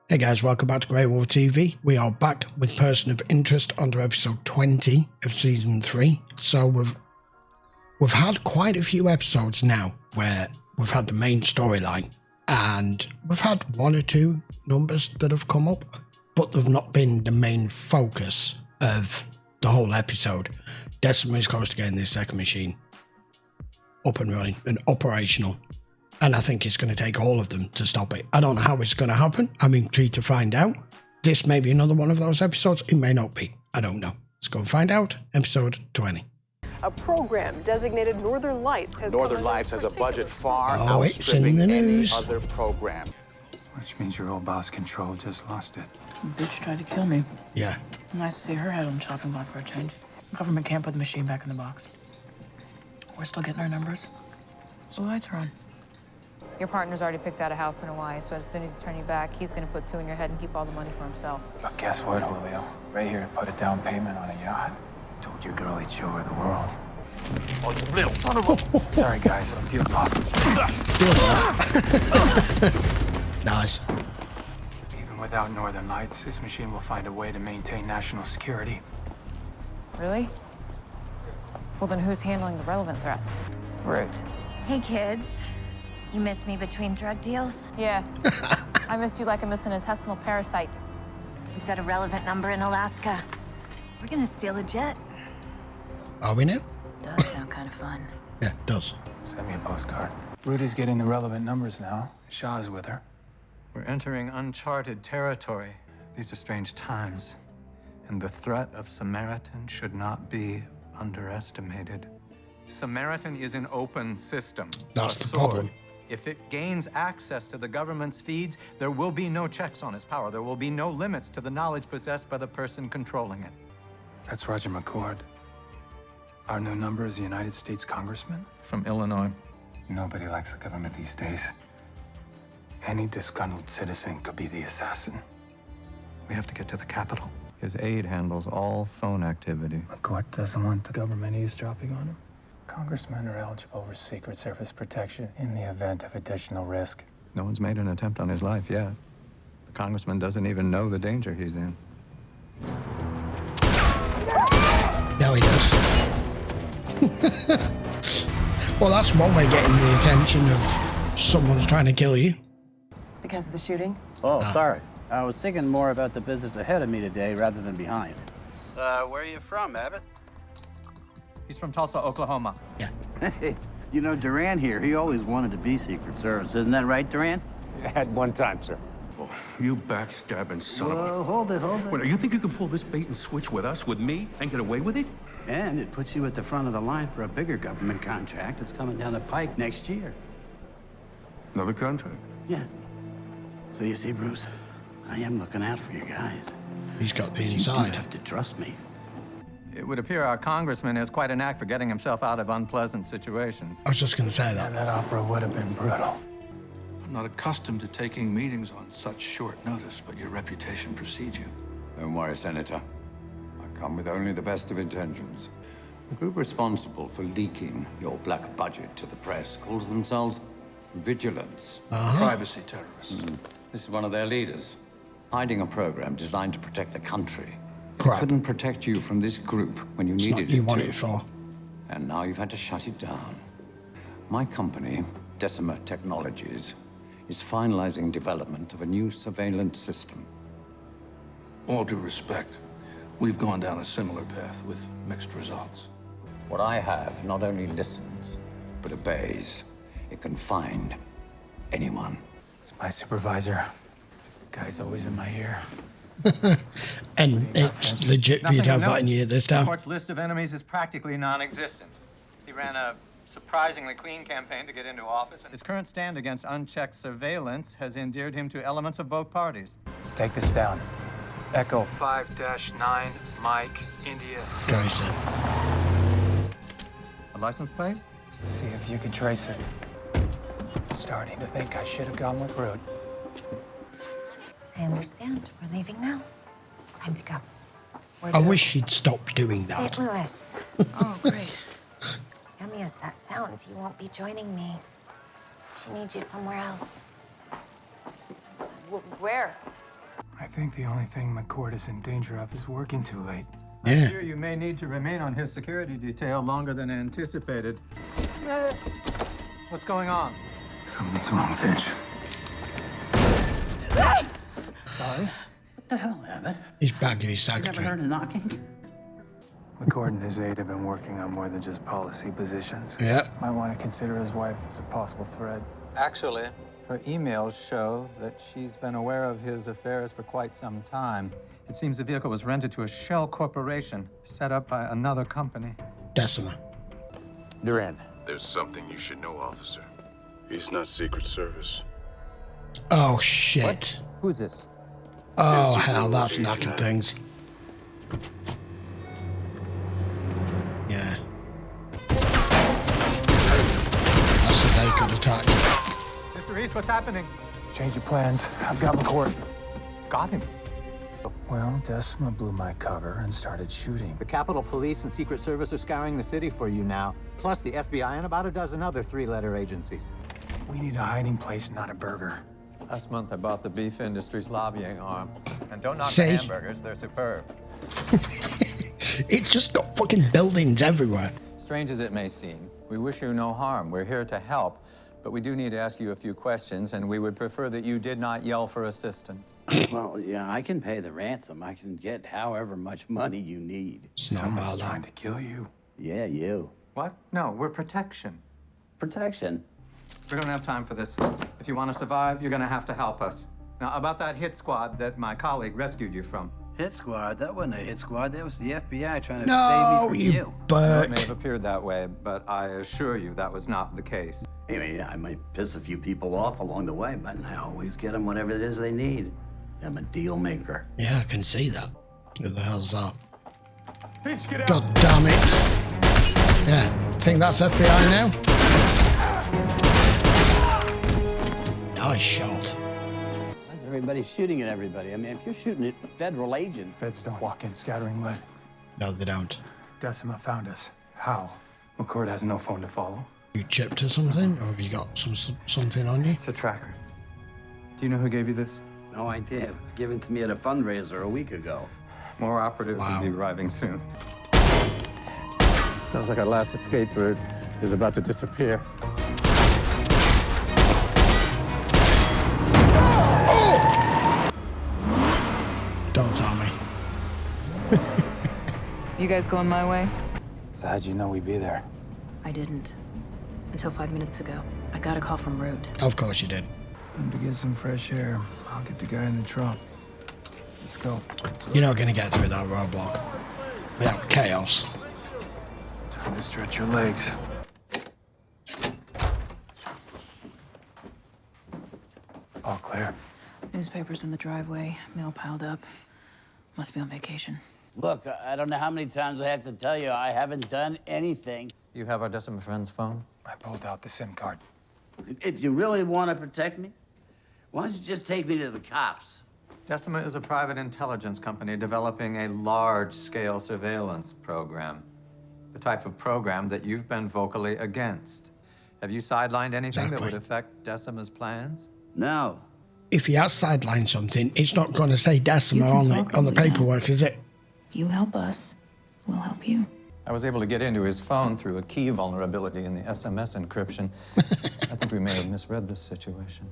Hey guys, welcome back to GreyWolf TV. We are back with Person of Interest onto episode 20 of season 3. So we've had quite a few episodes now where we've had the main storyline and we've had one or two numbers that have come up, but they've not been the main focus of the whole episode. Decima is close to getting this second machine up and running and operational. And I think it's going to take all of them to stop it. I don't know how it's going to happen. I'm intrigued to find out. This may be another one of those episodes. It may not be. I don't know. Let's go and find out. Episode 20. A program designated Northern Lights has Northern Lights has a budget far it's in the news. any other program. Which means your old boss Control just lost it. Bitch tried to kill me. Yeah. Nice to see her head on the chopping block for a change. Government can't put the machine back in the box. We're still getting our numbers. So the lights are on. Your partner's already picked out a house in Hawaii, so as soon as you turn you back, he's gonna put two in your head and keep all the money for himself. But guess what, Julio? Right here to put a down payment on a yacht. Told your girl he'd show her the world. Oh, you little son of a... Sorry, guys. Deal's off. Nice. Even without Northern Lights, this machine will find a way to maintain national security. Really? Well, then who's handling the relevant threats? Root. Hey, kids. You miss me between drug deals? Yeah. I miss you like I miss an intestinal parasite. We've got a relevant number in Alaska. We're gonna steal a jet. Are we now? Does sound kind of fun. Yeah, it does. Send me a postcard. Rudy's getting the relevant numbers now. Shaw's with her. We're entering uncharted territory. These are strange times, and the threat of Samaritan should not be underestimated. Samaritan is an open system. That's the problem. If it gains access to the government's feeds, there will be no checks on its power. There will be no limits to the knowledge possessed by the person controlling it. That's Roger McCord. Our new number is a United States congressman. From Illinois. Nobody likes the government these days. Any disgruntled citizen could be the assassin. We have to get to the Capitol. His aide handles all phone activity. McCord doesn't want the government eavesdropping on him. Congressmen are eligible for Secret Service protection in the event of additional risk. No one's made an attempt on his life yet. The congressman doesn't even know the danger he's in. Now he does. Well, that's one way of getting the attention of someone's trying to kill you. because of the shooting. Oh, sorry. I was thinking more about the business ahead of me today rather than behind. Where are you from, Abbott? He's from Tulsa, Oklahoma. Yeah. Hey, you know, Duran here, he always wanted to be Secret Service. Isn't that right, Duran? At one time, sir. Oh, you backstabbing son of a... Whoa, hold it. Wait, you think you can pull this bait and switch with us, with me, and get away with it? And it puts you at the front of the line for a bigger government contract that's coming down the pike next year. Another contract? Yeah. So you see, Bruce, I am looking out for you guys. He's got the You inside. do have to trust me. It would appear our congressman has quite a knack for getting himself out of unpleasant situations. I was just going to say that. And that opera would have been brutal. I'm not accustomed to taking meetings on such short notice, but your reputation precedes you. Don't worry, Senator. I come with only the best of intentions. The group responsible for leaking your black budget to the press calls themselves vigilants. Privacy terrorists. This is one of their leaders, hiding a program designed to protect the country. Crap. Couldn't protect you from this group when you It's not needed you it want to. it for. And now you've had to shut it down. My company, Decima Technologies, is finalizing development of a new surveillance system. All due respect, we've gone down a similar path with mixed results. What I have not only listens, but obeys. It can find anyone. It's my supervisor. Guy's always in my ear. And it's legit for you to have that in your ear this The time. court's list of enemies is practically non-existent. He ran a surprisingly clean campaign to get into office, and his current stand against unchecked surveillance has endeared him to elements of both parties. Take this down. Echo 5-9, Mike, India 6. Trace it. A license plate? See if you can trace it. Starting to think I should have gone with Root. I understand. We're leaving now. Time to go. I wish she'd stop doing that. St. Louis. Oh, great. Yummy as that sounds, you won't be joining me. She needs you somewhere else. Where? I think the only thing McCord is in danger of is working too late. I Yeah. fear you may need to remain on his security detail longer than anticipated. What's going on? Something's wrong, Finch. Sorry? What the hell, Abbott? He's back in his You never secretary. heard of knocking? McCord and his aide have been working on more than just policy positions. Yeah. Might want to consider his wife as a possible threat. Actually, her emails show that she's been aware of his affairs for quite some time. It seems the vehicle was rented to a shell corporation set up by another company. Decima. Duran. There's something you should know, officer. He's not Secret Service. Oh, shit. Who's this? Oh, hell, that's knocking things. Yeah. That's the day could attack. Mr. Reese, what's happening? Change your plans. I've got McCord. Got him. Well, Decima blew my cover and started shooting. The Capitol Police and Secret Service are scouring the city for you now, plus the FBI and about a dozen other three-letter agencies. We need a hiding place, not a burger. Last month, I bought the beef industry's lobbying arm. And don't knock See? the hamburgers, they're superb. It's just got fucking buildings everywhere. Strange as it may seem, we wish you no harm. We're here to help, but we do need to ask you a few questions, and we would prefer that you did not yell for assistance. Well, yeah, I can pay the ransom. I can get however much money you need. Someone's trying to kill you. Yeah, you. What? No, we're protection. Protection. We don't have time for this. If you want to survive, you're going to have to help us. Now, about that hit squad that my colleague rescued you from. Hit squad? That wasn't a hit squad. That was the FBI trying to No, save me from you you. Well, it may Burke. have appeared that way, but I assure you that was not the case. I mean, I might piss a few people off along the way, but I always get them whatever it is they need. I'm a deal maker. Yeah, I can see that. Who the hell's that? Finch, get out. God damn it. Yeah, think that's FBI now? Nice shot. Why is everybody shooting at everybody? I mean, if you're shooting at federal agents... Feds don't walk in scattering lead. No, they don't. Decima found us. How? McCord has no phone to follow. You chipped or something? Or have you got something on you? It's a tracker. Do you know who gave you this? No idea. It was given to me at a fundraiser a week ago. More operatives Wow. will be arriving soon. Sounds like our last escape route is about to disappear. Don't tell me. You guys going my way? So how'd you know we'd be there? I didn't. Until 5 minutes ago. I got a call from Root. Of course you did. Time to get some fresh air. I'll get the guy in the trunk. Let's go. You're not going to get through that roadblock without chaos. Time to stretch your legs. All clear. Newspapers in the driveway, mail piled up. Must be on vacation. Look, I don't know how many times I have to tell you I haven't done anything. You have our Decima friend's phone? I pulled out the SIM card. If you really want to protect me, why don't you just take me to the cops? Decima is a private intelligence company developing a large-scale surveillance program. The type of program that you've been vocally against. Have you sidelined anything that Exactly. would affect Decima's plans? No. If he has sidelined something, it's not going to say Decima You can on talk the over that. paperwork, is it? You help us, we'll help you. I was able to get into his phone through a key vulnerability in the SMS encryption. I think we may have misread this situation.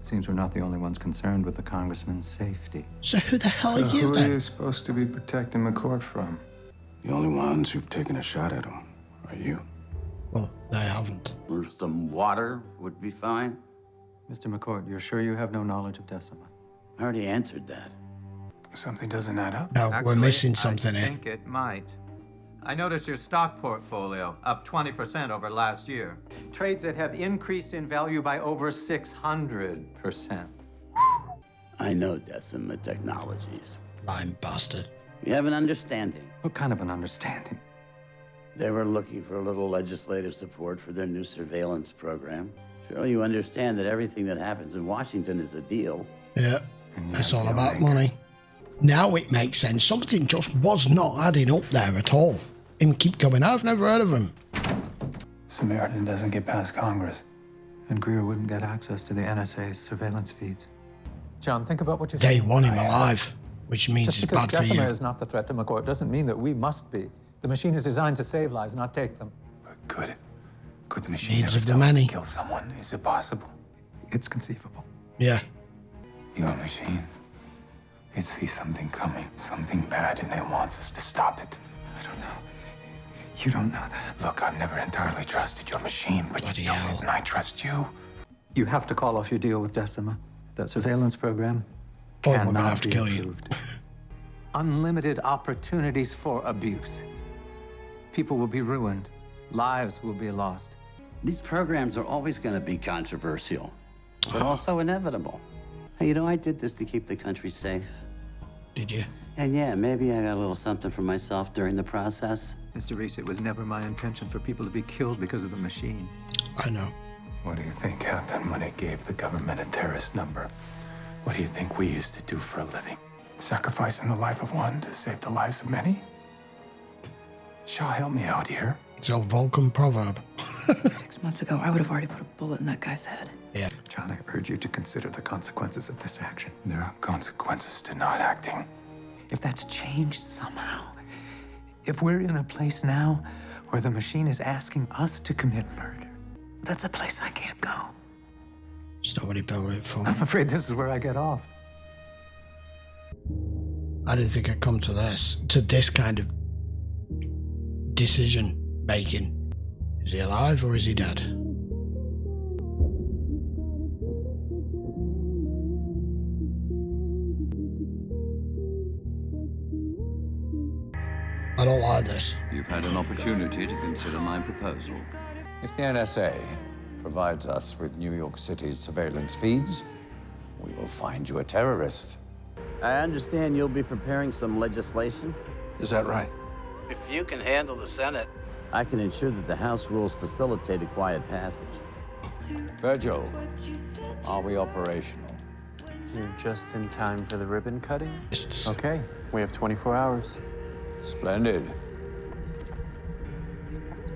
Seems we're not the only ones concerned with the congressman's safety. So who the hell So are you who are then? you supposed to be protecting McCord from? The only ones who've taken a shot at him are you. Well, they haven't. Or some water would be fine. Mr. McCord, you're sure you have no knowledge of Decima? I already answered that. Something doesn't add up. No, we're missing something I here. think it might. I noticed your stock portfolio up 20% over last year. Trades that have increased in value by over 600%. I know Decima Technologies. Lying bastard. We have an understanding. What kind of an understanding? They were looking for a little legislative support for their new surveillance program. Surely you understand that everything that happens in Washington is a deal. Yeah, And it's you're all a about deal maker. money. Now it makes sense. Something just was not adding up there at all. Him keep going, I've never heard of him. Samaritan doesn't get past Congress. And Greer wouldn't get access to the NSA's surveillance feeds. John, think about what you're They saying. want him alive, which means Just it's because bad for Decima you. is not the threat to McCoy doesn't mean that we must be. The machine is designed to save lives, not take them. But could the machine Needs ever of the tell us many. to kill someone? Is it possible? It's conceivable. Yeah. Your machine, it sees something coming, something bad, and it wants us to stop it. I don't know. You don't know that. Look, I've never entirely trusted your machine, but Bloody you built hell. it, and I trust you. You have to call off your deal with Decima. That surveillance program Or we're gonna cannot have to be kill you. approved. Unlimited opportunities for abuse. People will be ruined. Lives will be lost. These programs are always going to be controversial, but also inevitable. Hey, you know, I did this to keep the country safe. Did you? And yeah, maybe I got a little something for myself during the process. Mr. Reese, it was never my intention for people to be killed because of the machine. I know. What do you think happened when it gave the government a terrorist number? What do you think we used to do for a living? Sacrificing the life of one to save the lives of many? Shaw, help me out here. It's a Vulcan proverb. 6 months ago, I would have already put a bullet in that guy's head. Yeah. John, I urge you to consider the consequences of this action. There are consequences to not acting. If that's changed somehow, if we're in a place now where the machine is asking us to commit murder, that's a place I can't go. It's not what he built it for. I'm afraid this is where I get off. I didn't think I'd come to this kind of decision making. Is he alive or is he dead? I don't like this. You've had an opportunity to consider my proposal. If the NSA provides us with New York City's surveillance feeds, we will find you a terrorist. I understand you'll be preparing some legislation. Is that right? If you can handle the Senate, I can ensure that the House rules facilitate a quiet passage. Virgil, are we operational? You're just in time for the ribbon cutting? It's Okay, we have 24 hours. Splendid.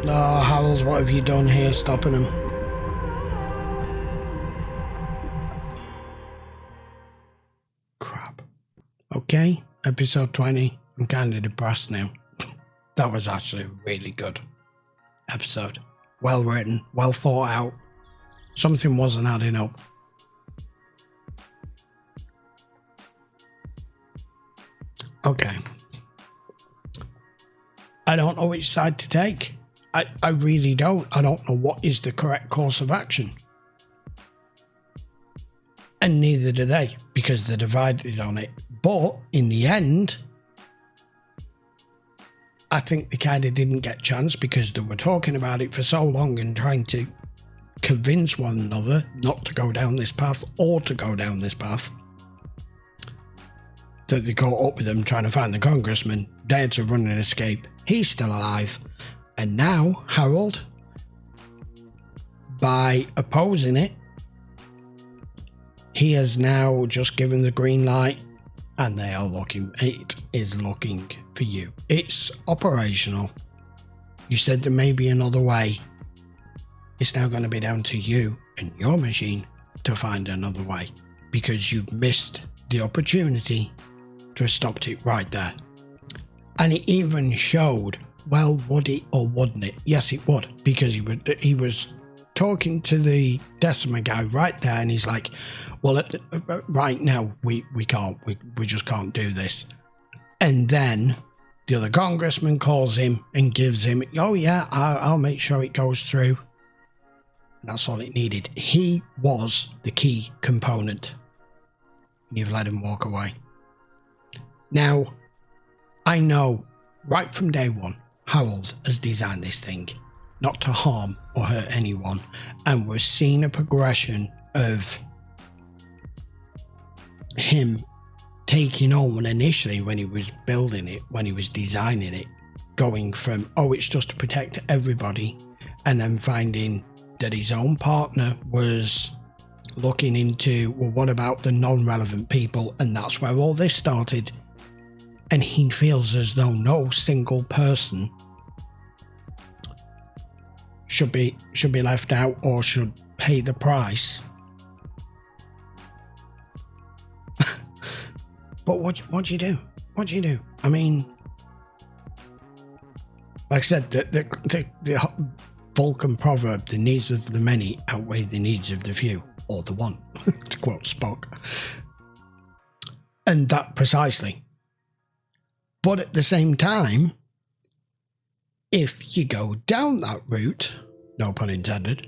No, Harold, what have you done here stopping him? Crap. Okay, episode 20. I'm kind of depressed now. That was actually a really good episode. Well written, well thought out. Something wasn't adding up. Okay. I don't know which side to take. I really don't. I don't know what is the correct course of action. And neither do they, because they're divided on it. But in the end, I think they kind of didn't get a chance because they were talking about it for so long and trying to convince one another not to go down this path or to go down this path, that they caught up with them trying to find the congressman. They had to run and escape. He's still alive. And now, Harold, by opposing it, he has now just given the green light and they are looking, it is looking for you. It's operational. You said there may be another way. It's now going to be down to you and your machine to find another way because you've missed the opportunity to have stopped it right there. And it even showed, well, would it or wouldn't it? Yes, it would, because he was talking to the Decima guy right there, and he's like, well, right now, we can't, we just can't do this. And then the other congressman calls him and gives him, oh yeah, I'll make sure it goes through. That's all it needed. He was the key component. You've let him walk away. Now, I know right from day one, Harold has designed this thing not to harm or hurt anyone, and we're seeing a progression of him taking on initially when he was building it, when he was designing it, going from, oh, it's just to protect everybody, and then finding that his own partner was looking into, well, what about the non-relevant people? And that's where all this started. And he feels as though no single person should be left out or should pay the price But what do you do? What do you do? I mean, like I said, the Vulcan proverb, the needs of the many outweigh the needs of the few, or the one, to quote Spock. And that precisely. But at the same time, if you go down that route, no pun intended,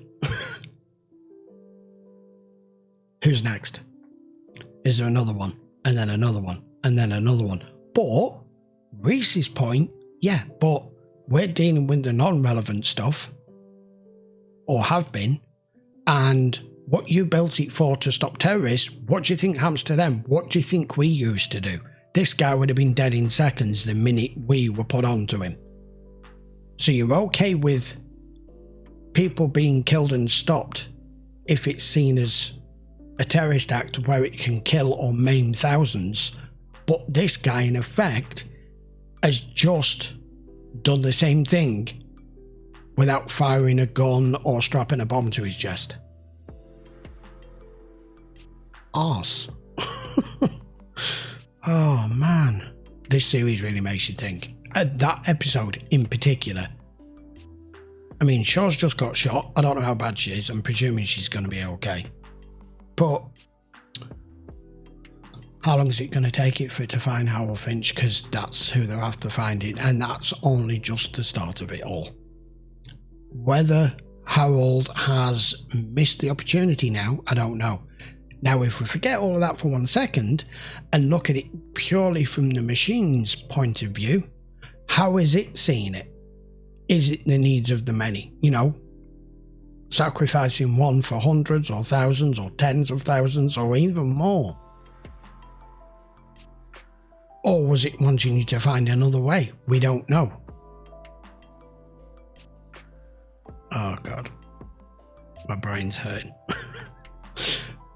who's next? Is there another one? And then another one? And then another one? But Reese's point, yeah, but we're dealing with the non-relevant stuff, or have been, and what you built it for to stop terrorists, what do you think happens to them? What do you think we used to do? This guy would have been dead in seconds the minute we were put onto him. So you're okay with people being killed and stopped if it's seen as a terrorist act where it can kill or maim thousands, but this guy in effect has just done the same thing without firing a gun or strapping a bomb to his chest. Arse. Oh man, this series really makes you think. That episode in particular. I mean, Shaw's just got shot. I don't know how bad she is. I'm presuming she's going to be okay. But how long is it going to take it for it to find Harold Finch? Because that's who they're after finding, and that's only just the start of it all. Whether Harold has missed the opportunity now, I don't know. Now, if we forget all of that for 1 second and look at it purely from the machine's point of view, how is it seeing it? Is it the needs of the many? You know, sacrificing one for hundreds or thousands or tens of thousands or even more? Or was it wanting you to find another way? We don't know. Oh God, my brain's hurting.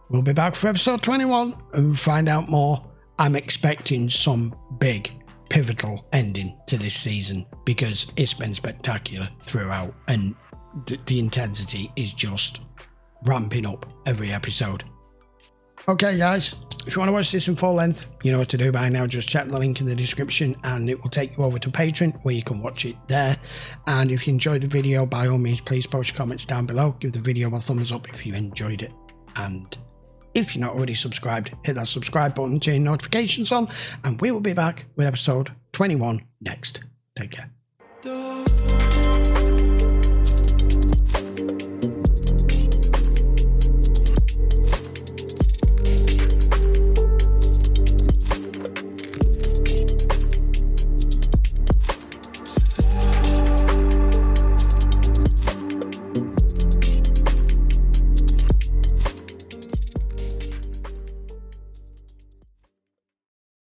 We'll be back for episode 21 and find out more. I'm expecting some big, pivotal ending to this season because it's been spectacular throughout and the intensity is just ramping up every episode. Okay guys, if you want to watch this in full length, you know what to do by now. Just check the link in the description and it will take you over to Patreon where you can watch it there. And if you enjoyed the video, by all means, please post your comments down below. Give the video a thumbs up if you enjoyed it. And if you're not already subscribed, hit that subscribe button, turn notifications on, and we will be back with episode 21 next. Take care.